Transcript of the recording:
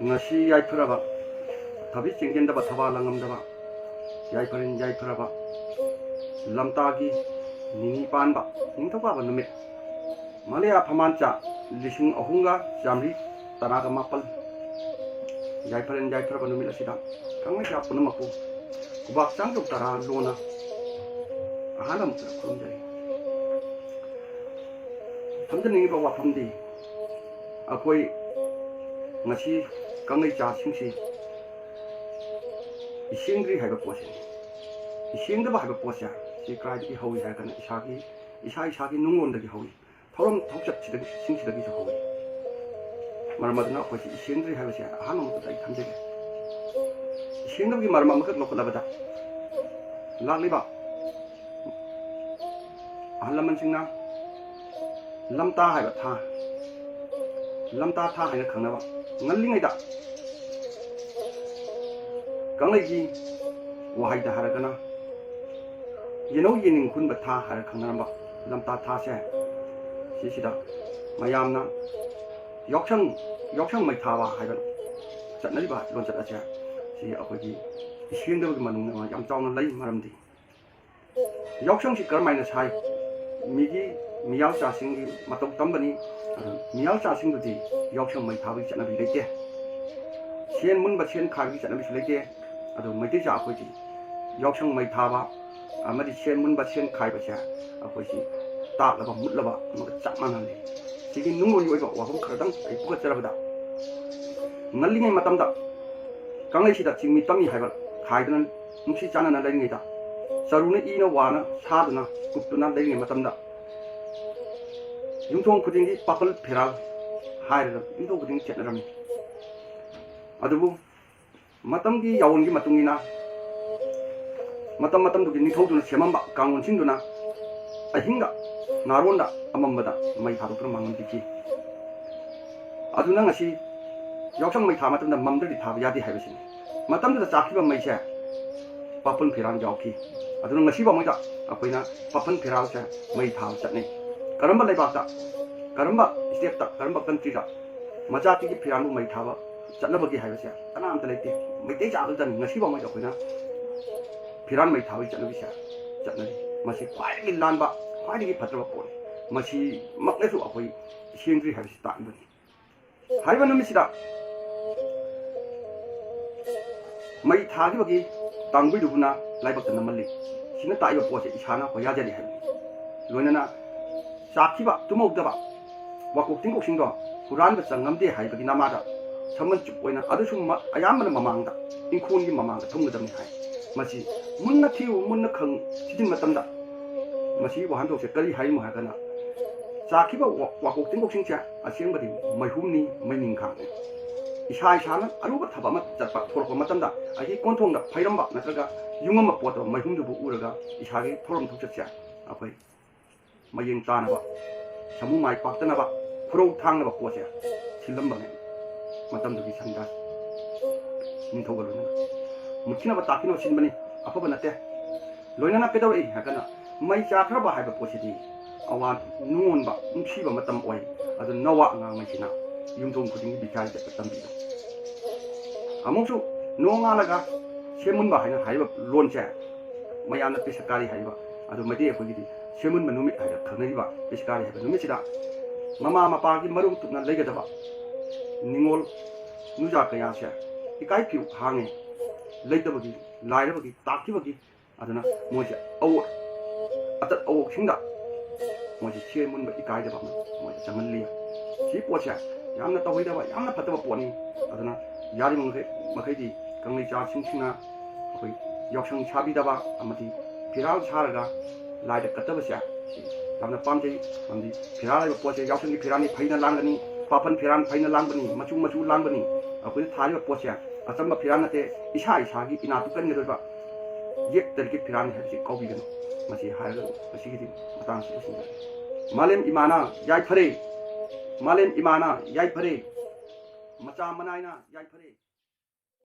ngasi yaifuraba thabi chingendaba thaba langamdaba yaifarin yaifuraba lamtagi nini panba ningthokaba numit malaya phamancha lising ahunga jamri tanaga mapal yaifarin yaifuraba numit asida kangai ja punamaku kubak changjuk tara lona ahalam khurumjai thamjani ba wafamdi akoi ngasi kangai cha singsi isingri haiba posi isingda ba haiba posia si krai di hawi ha kana isagi nungon da gi hawi thoram thokchat chi da singsi da gi hawi marmadna ko si isingri haiba sia hanam ta dai khamje isingda gi marma makak lokala bada lagli ba ahalaman singna lamta haiba tha lamta tha haina khangna ba ngallingai da kangai gi wahai da haragana yenau yening khun ba tha har khangna ba lamta tha se sida mayamna yoksang mai tha ba haiban chatnai ba lon chat acha si akoi gi isingda gi manung na yam chawna lai maramdi yoksang si karmai na sai migi miyal cha singi matok tambani miyal cha sing dudi yoksang mai tha bi chana bi leite chen mun ba chen khagi chana bi leite adu mai te cha akoi ji yoksang mai tha ba amadi chen mun ba chen khai ba cha akoi si ta la ba mut la ba ma chak ma na le sigi nungo yoi ba wa hom khadang ai pu chara ba da ngallingai matam da kangai si da chingmi tami haiba khaidan nusi chana na lai ngai da saruna ina wana saduna kuptuna lai ngai matam da yungthong khudingi papal pheral haira yungthong khuding chetnarami adubu matamgi yawongi matungina matam dugi nithogduna semamba kangon singduna ahinga naronda amambada mai thadokna mangandiki aduna ngasi yoksang mai tha matamda mamdri thaba yadi haibasini matamda chakhiba mai se papal pheral jawki aduna ngasi ba mai da akoina papal pheral se mai tha chatnei karamba laibakta karamba state ta karamba country da majati ki phiran mai thaba chatnabagi haibase kana amta leite mai te cha dan ngasi ba mai da koina phiran mai thawi chatnabi sa chatnari masi kwai gi lanba kwai gi phatraba pon masi maklesu akoi singri haibase ta ibani haiba numisida mai thagi bagi tangbui dubuna laibakta namalli sina ta iba pose isana ko yajali haibi loinana sakhiba tumogdaba wakok tingkok singdo huran ba changamde haibagi namada saman chup oina adusum ayamana mamangda ingkhongi mamangda thumgadamni hai masi munna thiu munna khang sidin matamda masi wahan se kari hai ma kana sakhiba wakok tingkok singcha asengbadi maihumni maining khang isai sana aruba thaba ma chatpa thorpa matamda ahi konthongda phairamba natraga yungama poto maihumdu bu uraga isagi thorom thukchatcha apai mayeng tanaba samu mai paktanaba khurau thangnaba pose silambane matam dugi sanda ninthogaluna mukhinaba takino sinbani afaba nate loinana pedawai hakana mai chakraba haiba posidi awan nuonba umsiba matam oi adu nawa nga mai sina yumthong khuding bikai ja tambi amusu nonga laga semunba haina haiba lonche mayana pisakari haiba adu made khogidi semun manumi ada khanariba piskari haba numi sida mama mapa gi marum tupna legadaba ningol nuja kaya sha ikai piu hange leidabagi lairabagi takibagi aduna moja aw atat aw singda moja semun ba ikai daba moja chamalli si pocha yamna tawidaba yamna pataba poni aduna yari makhai kangai cha singna koi yoksang chabidaba amati piral charaga laida katabasya lamna pamjai amdi phiral ba poche yausang phirani phaina langani papan phiran phaina langbani machu langbani akoi thari ba poche achamba phiran ate isa gi ina tukan ngi ba yek tarki phiran habsi kobi gano masi haraga masi gi matang sin malem imana yai phare macha manaina yai phare